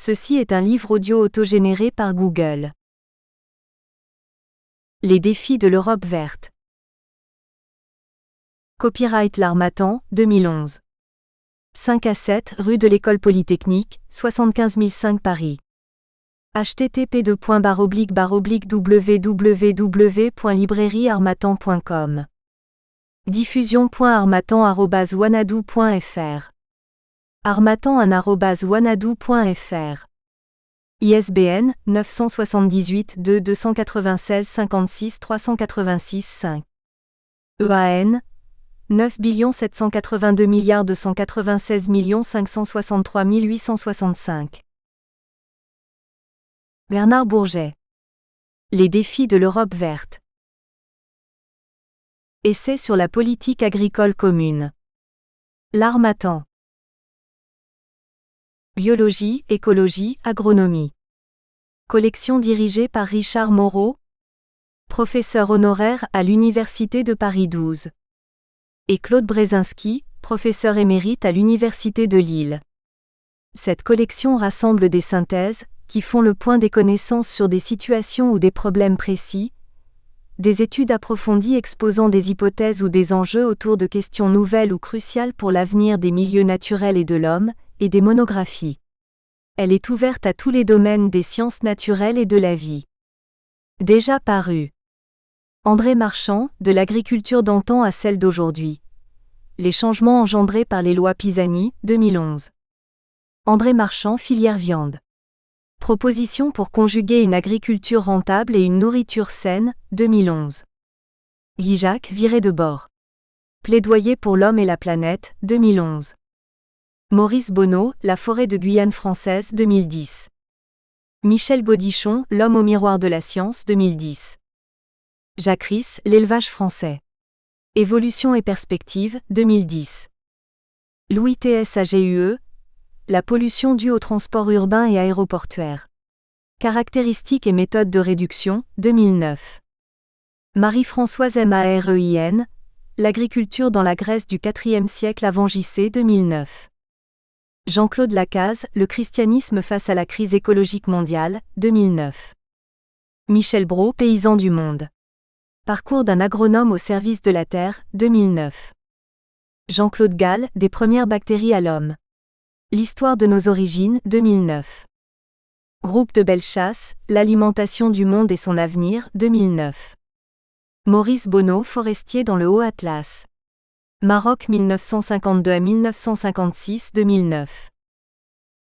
Ceci est un livre audio autogénéré par Google. Les défis de l'Europe verte. Copyright L'Harmattan, 2011. 5 à 7 rue de l'École Polytechnique, 75 005 Paris. http://www.librairieharmattan.com. diffusion.harmattan@wanadoo.fr. harmattan@wanadoo.fr. ISBN 978 2 296 56 386 5. EAN 9 782 296 563 865. Bernard Bourget. Les défis de l'Europe verte. Essai sur la politique agricole commune. L'Harmattan. Biologie, écologie, agronomie. Collection dirigée par Richard Moreau, professeur honoraire à l'Université de Paris 12. Et Claude Brzezinski, professeur émérite à l'Université de Lille. Cette collection rassemble des synthèses, qui font le point des connaissances sur des situations ou des problèmes précis, des études approfondies exposant des hypothèses ou des enjeux autour de questions nouvelles ou cruciales pour l'avenir des milieux naturels et de l'homme, et des monographies. Elle est ouverte à tous les domaines des sciences naturelles et de la vie. Déjà paru. André Marchand, de l'agriculture d'antan à celle d'aujourd'hui. Les changements engendrés par les lois Pisani, 2011. André Marchand, filière viande. Proposition pour conjuguer une agriculture rentable et une nourriture saine, 2011. Guy-Jacques, viré de bord. Plaidoyer pour l'homme et la planète, 2011. Maurice Bonneau, La forêt de Guyane française, 2010. Michel Gaudichon, L'homme au miroir de la science, 2010. Jacques Risse, L'élevage français. Évolution et perspective, 2010. Louis Tsague, La pollution due au transport urbain et aéroportuaire. Caractéristiques et méthodes de réduction, 2009. Marie-Françoise Marein, L'agriculture dans la Grèce du IVe siècle avant JC, 2009. Jean-Claude Lacaze, Le christianisme face à la crise écologique mondiale, 2009. Michel Brault, Paysans du monde. Parcours d'un agronome au service de la terre, 2009. Jean-Claude Gall, Des premières bactéries à l'homme. L'histoire de nos origines, 2009. Groupe de Bellechasse, L'alimentation du monde et son avenir, 2009. Maurice Bonneau, Forestier dans le Haut-Atlas. Maroc 1952 à 1956, 2009.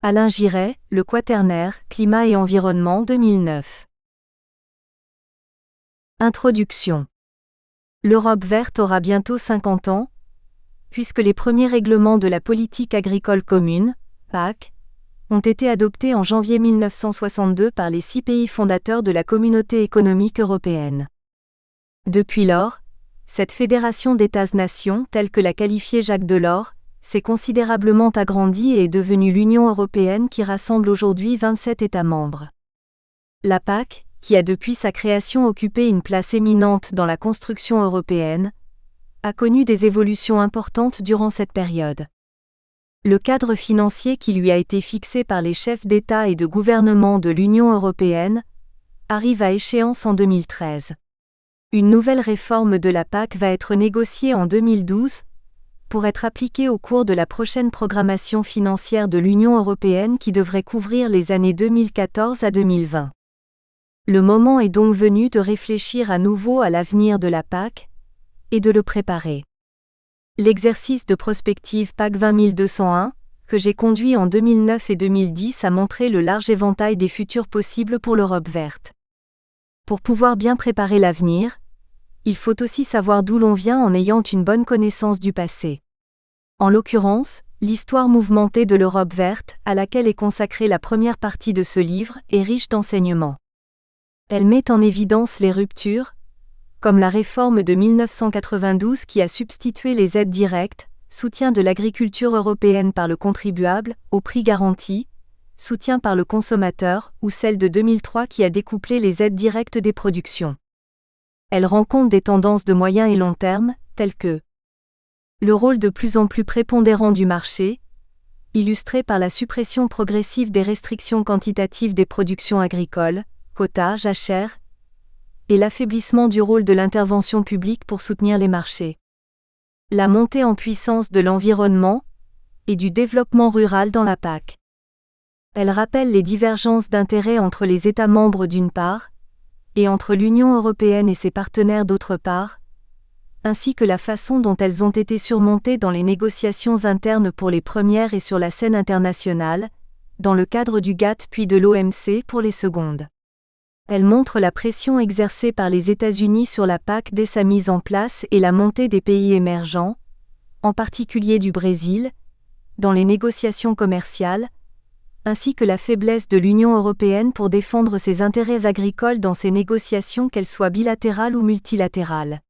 Alain Giret, Le Quaternaire, Climat et environnement, 2009. Introduction. L'Europe verte aura bientôt 50 ans, puisque les premiers règlements de la politique agricole commune, PAC, ont été adoptés en janvier 1962 par les 6 pays fondateurs de la Communauté économique européenne. Depuis lors, cette fédération d'États-nations, telle que l'a qualifiée Jacques Delors, s'est considérablement agrandie et est devenue l'Union européenne qui rassemble aujourd'hui 27 États membres. La PAC, qui a depuis sa création occupé une place éminente dans la construction européenne, a connu des évolutions importantes durant cette période. Le cadre financier qui lui a été fixé par les chefs d'État et de gouvernement de l'Union européenne arrive à échéance en 2013. Une nouvelle réforme de la PAC va être négociée en 2012 pour être appliquée au cours de la prochaine programmation financière de l'Union européenne qui devrait couvrir les années 2014 à 2020. Le moment est donc venu de réfléchir à nouveau à l'avenir de la PAC et de le préparer. L'exercice de prospective PAC 20201, que j'ai conduit en 2009 et 2010, a montré le large éventail des futurs possibles pour l'Europe verte. Pour pouvoir bien préparer l'avenir, il faut aussi savoir d'où l'on vient en ayant une bonne connaissance du passé. En l'occurrence, l'histoire mouvementée de l'Europe verte, à laquelle est consacrée la première partie de ce livre, est riche d'enseignements. Elle met en évidence les ruptures, comme la réforme de 1992 qui a substitué les aides directes, soutien de l'agriculture européenne par le contribuable, au prix garanti, soutien par le consommateur, ou celle de 2003 qui a découplé les aides directes des productions. Elle rend compte des tendances de moyen et long terme, telles que le rôle de plus en plus prépondérant du marché, illustrée par la suppression progressive des restrictions quantitatives des productions agricoles, quotas, jachères, et l'affaiblissement du rôle de l'intervention publique pour soutenir les marchés. La montée en puissance de l'environnement et du développement rural dans la PAC. Elle rappelle les divergences d'intérêts entre les États membres d'une part, et entre l'Union européenne et ses partenaires d'autre part, ainsi que la façon dont elles ont été surmontées dans les négociations internes pour les premières et sur la scène internationale, dans le cadre du GATT puis de l'OMC pour les secondes. Elle montre la pression exercée par les États-Unis sur la PAC dès sa mise en place et la montée des pays émergents, en particulier du Brésil, dans les négociations commerciales, ainsi que la faiblesse de l'Union européenne pour défendre ses intérêts agricoles dans ces négociations qu'elles soient bilatérales ou multilatérales.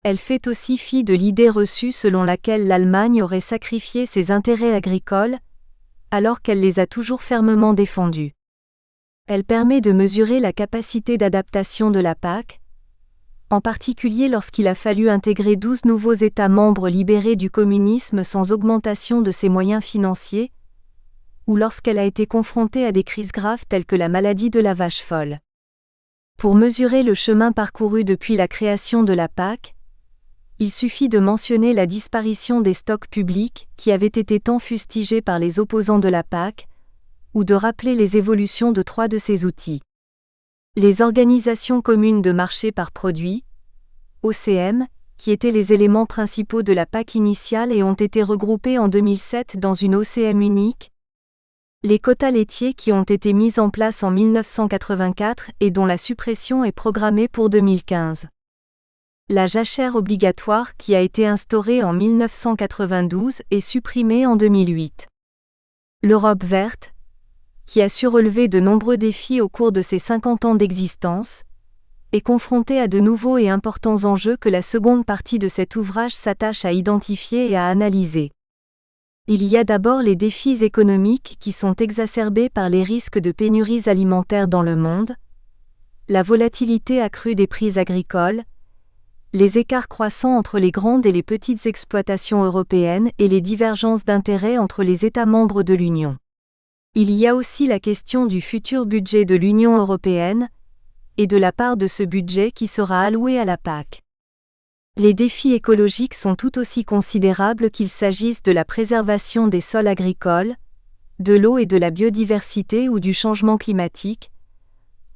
Elle fait aussi fi de l'idée reçue selon laquelle l'Allemagne aurait sacrifié ses intérêts agricoles, alors qu'elle les a toujours fermement défendus. Elle permet de mesurer la capacité d'adaptation de la PAC, en particulier lorsqu'il a fallu intégrer 12 nouveaux États membres libérés du communisme sans augmentation de ses moyens financiers, ou lorsqu'elle a été confrontée à des crises graves telles que la maladie de la vache folle. Pour mesurer le chemin parcouru depuis la création de la PAC, il suffit de mentionner la disparition des stocks publics qui avaient été tant fustigés par les opposants de la PAC, ou de rappeler les évolutions de 3 de ces outils. Les organisations communes de marché par produit, OCM, qui étaient les éléments principaux de la PAC initiale et ont été regroupés en 2007 dans une OCM unique. Les quotas laitiers qui ont été mis en place en 1984 et dont la suppression est programmée pour 2015. La jachère obligatoire qui a été instaurée en 1992 et supprimée en 2008. L'Europe verte, qui a su relever de nombreux défis au cours de ses 50 ans d'existence, est confrontée à de nouveaux et importants enjeux que la seconde partie de cet ouvrage s'attache à identifier et à analyser. Il y a d'abord les défis économiques qui sont exacerbés par les risques de pénuries alimentaires dans le monde, la volatilité accrue des prix agricoles, les écarts croissants entre les grandes et les petites exploitations européennes et les divergences d'intérêts entre les États membres de l'Union. Il y a aussi la question du futur budget de l'Union européenne, et de la part de ce budget qui sera alloué à la PAC. Les défis écologiques sont tout aussi considérables qu'il s'agisse de la préservation des sols agricoles, de l'eau et de la biodiversité ou du changement climatique,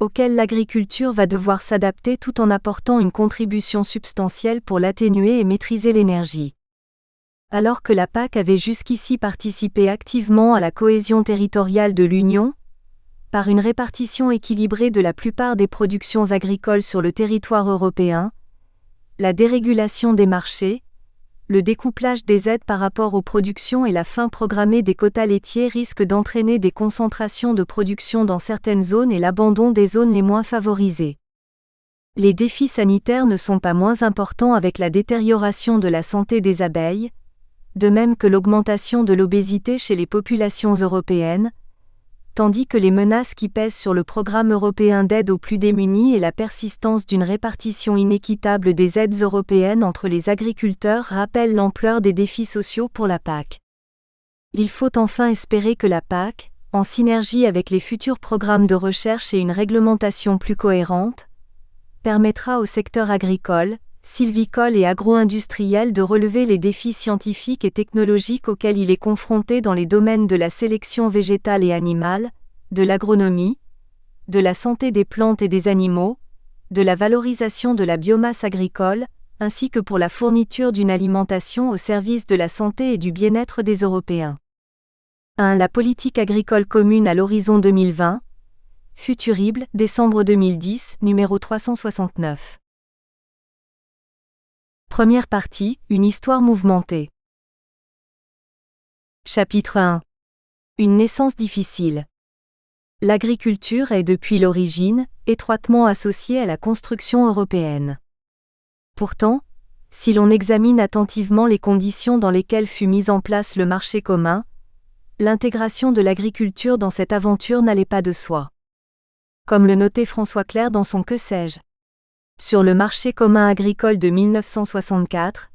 auquel l'agriculture va devoir s'adapter tout en apportant une contribution substantielle pour l'atténuer et maîtriser l'énergie. Alors que la PAC avait jusqu'ici participé activement à la cohésion territoriale de l'Union, par une répartition équilibrée de la plupart des productions agricoles sur le territoire européen, la dérégulation des marchés, le découplage des aides par rapport aux productions et la fin programmée des quotas laitiers risquent d'entraîner des concentrations de production dans certaines zones et l'abandon des zones les moins favorisées. Les défis sanitaires ne sont pas moins importants avec la détérioration de la santé des abeilles, de même que l'augmentation de l'obésité chez les populations européennes, tandis que les menaces qui pèsent sur le programme européen d'aide aux plus démunis et la persistance d'une répartition inéquitable des aides européennes entre les agriculteurs rappellent l'ampleur des défis sociaux pour la PAC. Il faut enfin espérer que la PAC, en synergie avec les futurs programmes de recherche et une réglementation plus cohérente, permettra au secteur agricole, sylvicole et agro-industriel de relever les défis scientifiques et technologiques auxquels il est confronté dans les domaines de la sélection végétale et animale, de l'agronomie, de la santé des plantes et des animaux, de la valorisation de la biomasse agricole, ainsi que pour la fourniture d'une alimentation au service de la santé et du bien-être des Européens. 1. La politique agricole commune à l'horizon 2020. Futurible, décembre 2010, numéro 369. Première partie, une histoire mouvementée. Chapitre 1. Une naissance difficile. L'agriculture est depuis l'origine étroitement associée à la construction européenne. Pourtant, si l'on examine attentivement les conditions dans lesquelles fut mis en place le marché commun, l'intégration de l'agriculture dans cette aventure n'allait pas de soi. Comme le notait François Clerc dans son Que sais-je ? Sur le marché commun agricole de 1964,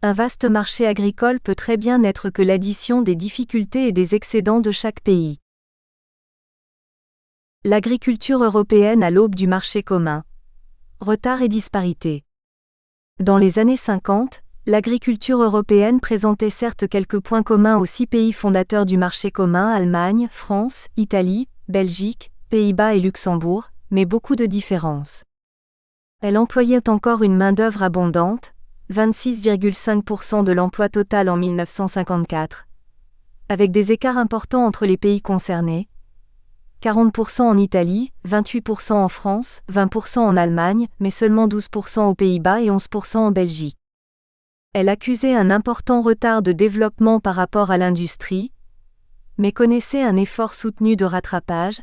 Un vaste marché agricole peut très bien n'être que l'addition des difficultés et des excédents de chaque pays. L'agriculture européenne à l'aube du marché commun. Retard et disparités. Dans les années 50, l'agriculture européenne présentait certes quelques points communs aux 6 pays fondateurs du marché commun, Allemagne, France, Italie, Belgique, Pays-Bas et Luxembourg, mais beaucoup de différences. Elle employait encore une main-d'œuvre abondante, 26,5% de l'emploi total en 1954, avec des écarts importants entre les pays concernés, 40% en Italie, 28% en France, 20% en Allemagne, mais seulement 12% aux Pays-Bas et 11% en Belgique. Elle accusait un important retard de développement par rapport à l'industrie, mais connaissait un effort soutenu de rattrapage,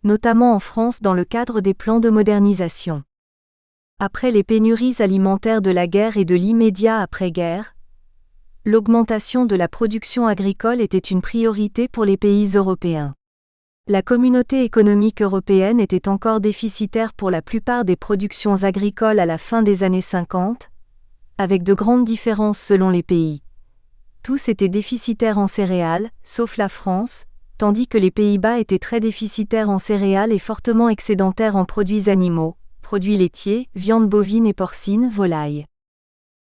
notamment en France dans le cadre des plans de modernisation. Après les pénuries alimentaires de la guerre et de l'immédiat après-guerre, l'augmentation de la production agricole était une priorité pour les pays européens. La communauté économique européenne était encore déficitaire pour la plupart des productions agricoles à la fin des années 50, avec de grandes différences selon les pays. Tous étaient déficitaires en céréales, sauf la France, tandis que les Pays-Bas étaient très déficitaires en céréales et fortement excédentaires en produits animaux, produits laitiers, viande bovine et porcine, volailles.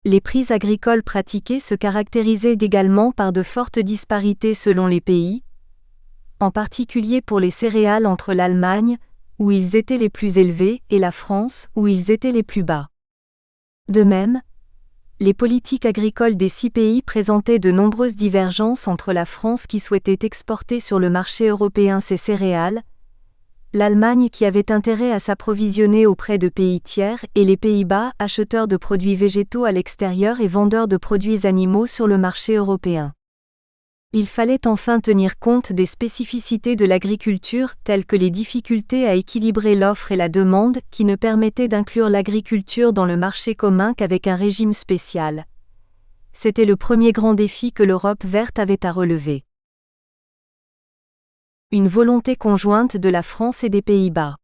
Les prix agricoles pratiqués se caractérisaient également par de fortes disparités selon les pays, en particulier pour les céréales entre l'Allemagne, où ils étaient les plus élevés, et la France, où ils étaient les plus bas. De même, les politiques agricoles des 6 pays présentaient de nombreuses divergences entre la France qui souhaitait exporter sur le marché européen ses céréales, l'Allemagne qui avait intérêt à s'approvisionner auprès de pays tiers et les Pays-Bas, acheteurs de produits végétaux à l'extérieur et vendeurs de produits animaux sur le marché européen. Il fallait enfin tenir compte des spécificités de l'agriculture, telles que les difficultés à équilibrer l'offre et la demande, qui ne permettaient d'inclure l'agriculture dans le marché commun qu'avec un régime spécial. C'était le premier grand défi que l'Europe verte avait à relever. Une volonté conjointe de la France et des Pays-Bas.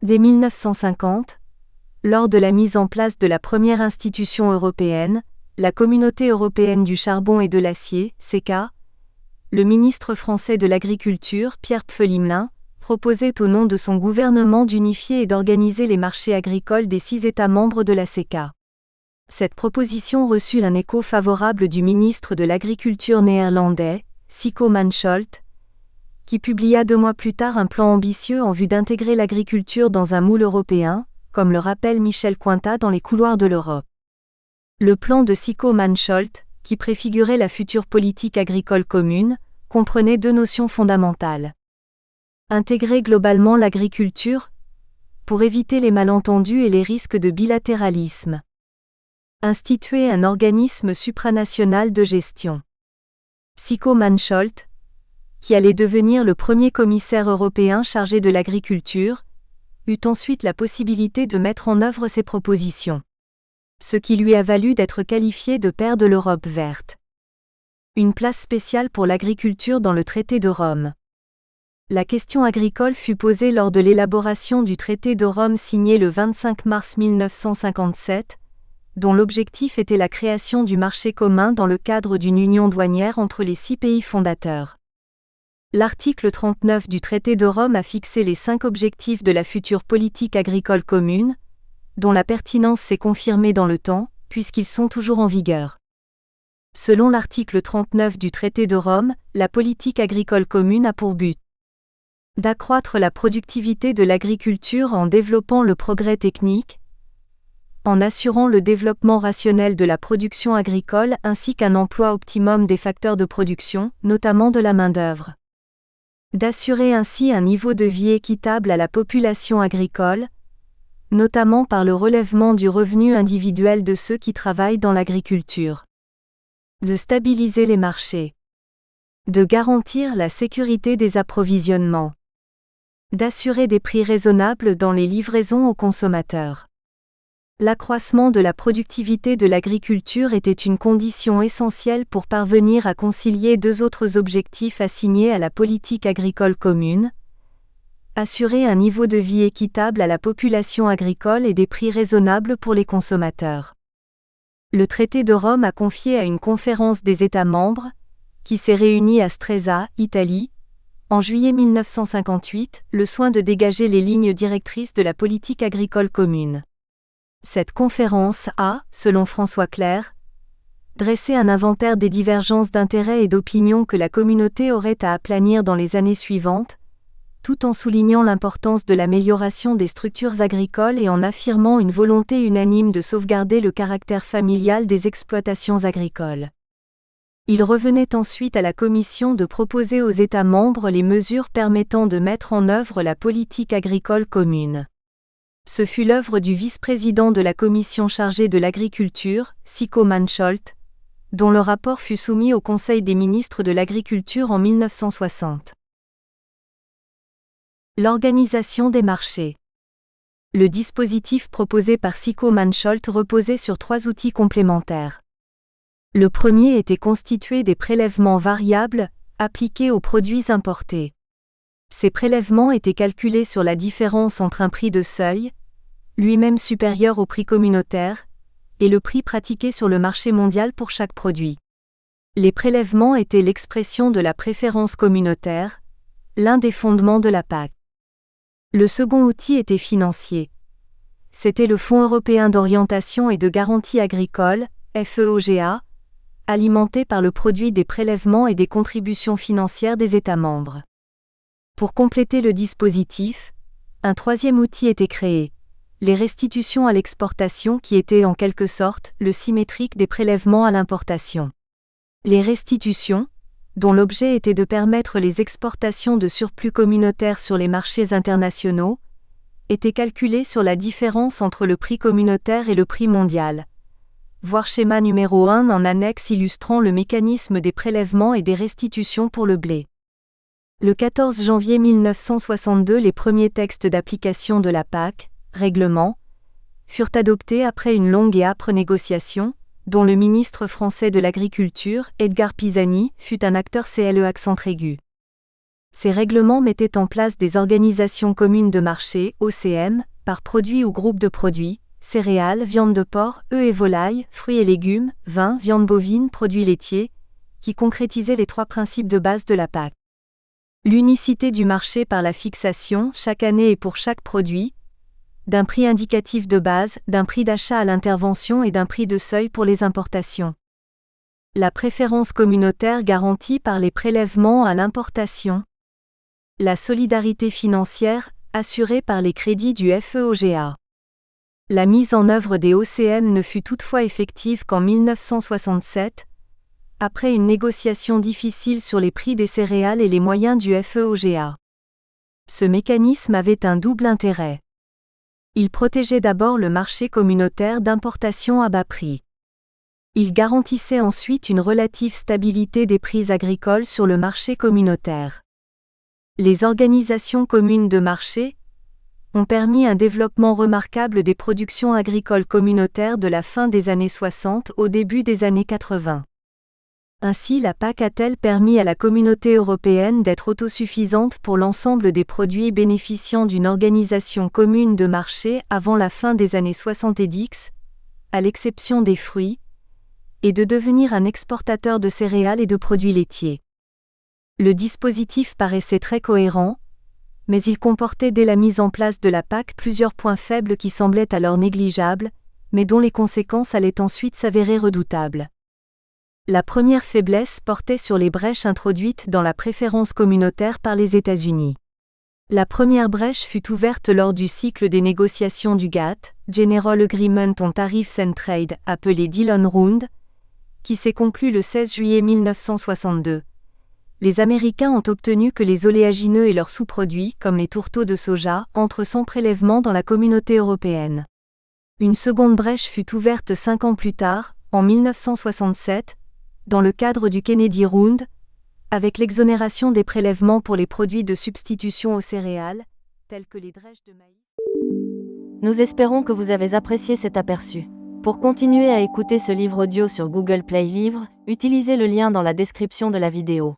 Dès 1950, lors de la mise en place de la première institution européenne, la Communauté européenne du charbon et de l'acier, CECA, le ministre français de l'Agriculture, Pierre Pfeffel-Imlin, proposait au nom de son gouvernement d'unifier et d'organiser les marchés agricoles des 6 États membres de la CECA. Cette proposition reçut un écho favorable du ministre de l'Agriculture néerlandais, Sicko Mansholt, qui publia 2 mois plus tard un plan ambitieux en vue d'intégrer l'agriculture dans un moule européen, comme le rappelle Michel Cointat dans Les couloirs de l'Europe. Le plan de Sicko Mansholt, qui préfigurait la future politique agricole commune, comprenait 2 notions fondamentales. Intégrer globalement l'agriculture, pour éviter les malentendus et les risques de bilatéralisme. Instituer un organisme supranational de gestion. Sicko Mansholt, qui allait devenir le premier commissaire européen chargé de l'agriculture, eut ensuite la possibilité de mettre en œuvre ses propositions. Ce qui lui a valu d'être qualifié de père de l'Europe verte. Une place spéciale pour l'agriculture dans le traité de Rome. La question agricole fut posée lors de l'élaboration du traité de Rome signé le 25 mars 1957, dont l'objectif était la création du marché commun dans le cadre d'une union douanière entre les 6 pays fondateurs. L'article 39 du traité de Rome a fixé les 5 objectifs de la future politique agricole commune, dont la pertinence s'est confirmée dans le temps, puisqu'ils sont toujours en vigueur. Selon l'article 39 du traité de Rome, la politique agricole commune a pour but d'accroître la productivité de l'agriculture en développant le progrès technique, en assurant le développement rationnel de la production agricole ainsi qu'un emploi optimum des facteurs de production, notamment de la main-d'œuvre. D'assurer ainsi un niveau de vie équitable à la population agricole, notamment par le relèvement du revenu individuel de ceux qui travaillent dans l'agriculture. De stabiliser les marchés. De garantir la sécurité des approvisionnements. D'assurer des prix raisonnables dans les livraisons aux consommateurs. L'accroissement de la productivité de l'agriculture était une condition essentielle pour parvenir à concilier 2 autres objectifs assignés à la politique agricole commune: assurer un niveau de vie équitable à la population agricole et des prix raisonnables pour les consommateurs. Le traité de Rome a confié à une conférence des États membres, qui s'est réunie à Stresa, Italie, en juillet 1958, le soin de dégager les lignes directrices de la politique agricole commune. Cette conférence a, selon François Clerc, dressé un inventaire des divergences d'intérêts et d'opinions que la communauté aurait à aplanir dans les années suivantes, tout en soulignant l'importance de l'amélioration des structures agricoles et en affirmant une volonté unanime de sauvegarder le caractère familial des exploitations agricoles. Il revenait ensuite à la Commission de proposer aux États membres les mesures permettant de mettre en œuvre la politique agricole commune. Ce fut l'œuvre du vice-président de la Commission chargée de l'agriculture, Siko Mansholt, dont le rapport fut soumis au Conseil des ministres de l'Agriculture en 1960. L'organisation des marchés. Le dispositif proposé par Siko Mansholt reposait sur 3 outils complémentaires. Le premier était constitué des prélèvements variables, appliqués aux produits importés. Ces prélèvements étaient calculés sur la différence entre un prix de seuil, lui-même supérieur au prix communautaire, et le prix pratiqué sur le marché mondial pour chaque produit. Les prélèvements étaient l'expression de la préférence communautaire, l'un des fondements de la PAC. Le second outil était financier. C'était le Fonds européen d'orientation et de garantie agricole, FEOGA, alimenté par le produit des prélèvements et des contributions financières des États membres. Pour compléter le dispositif, un troisième outil était créé, les restitutions à l'exportation qui étaient en quelque sorte le symétrique des prélèvements à l'importation. Les restitutions, dont l'objet était de permettre les exportations de surplus communautaires sur les marchés internationaux, étaient calculées sur la différence entre le prix communautaire et le prix mondial. Voir schéma numéro 1 en annexe illustrant le mécanisme des prélèvements et des restitutions pour le blé. Le 14 janvier 1962, les premiers textes d'application de la PAC, règlement, furent adoptés après une longue et âpre négociation, dont le ministre français de l'Agriculture, Edgar Pisani, fut un acteur CLE accent aigu. Ces règlements mettaient en place des organisations communes de marché, OCM, par produit ou groupe de produits, céréales, viande de porc, œufs et volailles, fruits et légumes, vin, viande bovine, produits laitiers, qui concrétisaient les 3 principes de base de la PAC. L'unicité du marché par la fixation, chaque année et pour chaque produit, d'un prix indicatif de base, d'un prix d'achat à l'intervention et d'un prix de seuil pour les importations. La préférence communautaire garantie par les prélèvements à l'importation. La solidarité financière, assurée par les crédits du FEOGA. La mise en œuvre des OCM ne fut toutefois effective qu'en 1967, après une négociation difficile sur les prix des céréales et les moyens du FEOGA. Ce mécanisme avait un double intérêt. Il protégeait d'abord le marché communautaire d'importation à bas prix. Il garantissait ensuite une relative stabilité des prix agricoles sur le marché communautaire. Les organisations communes de marché ont permis un développement remarquable des productions agricoles communautaires de la fin des années 60 au début des années 80. Ainsi, la PAC a-t-elle permis à la communauté européenne d'être autosuffisante pour l'ensemble des produits bénéficiant d'une organisation commune de marché avant la fin des années 70, à l'exception des fruits, et de devenir un exportateur de céréales et de produits laitiers. Le dispositif paraissait très cohérent, mais il comportait dès la mise en place de la PAC plusieurs points faibles qui semblaient alors négligeables, mais dont les conséquences allaient ensuite s'avérer redoutables. La première faiblesse portait sur les brèches introduites dans la préférence communautaire par les États-Unis. La première brèche fut ouverte lors du cycle des négociations du GATT, General Agreement on Tariffs and Trade, appelé Dillon Round, qui s'est conclu le 16 juillet 1962. Les Américains ont obtenu que les oléagineux et leurs sous-produits, comme les tourteaux de soja, entrent sans prélèvement dans la communauté européenne. Une seconde brèche fut ouverte 5 ans plus tard, en 1967, dans le cadre du Kennedy Round, avec l'exonération des prélèvements pour les produits de substitution aux céréales, tels que les drèches de maïs. Nous espérons que vous avez apprécié cet aperçu. Pour continuer à écouter ce livre audio sur Google Play Livres, utilisez le lien dans la description de la vidéo.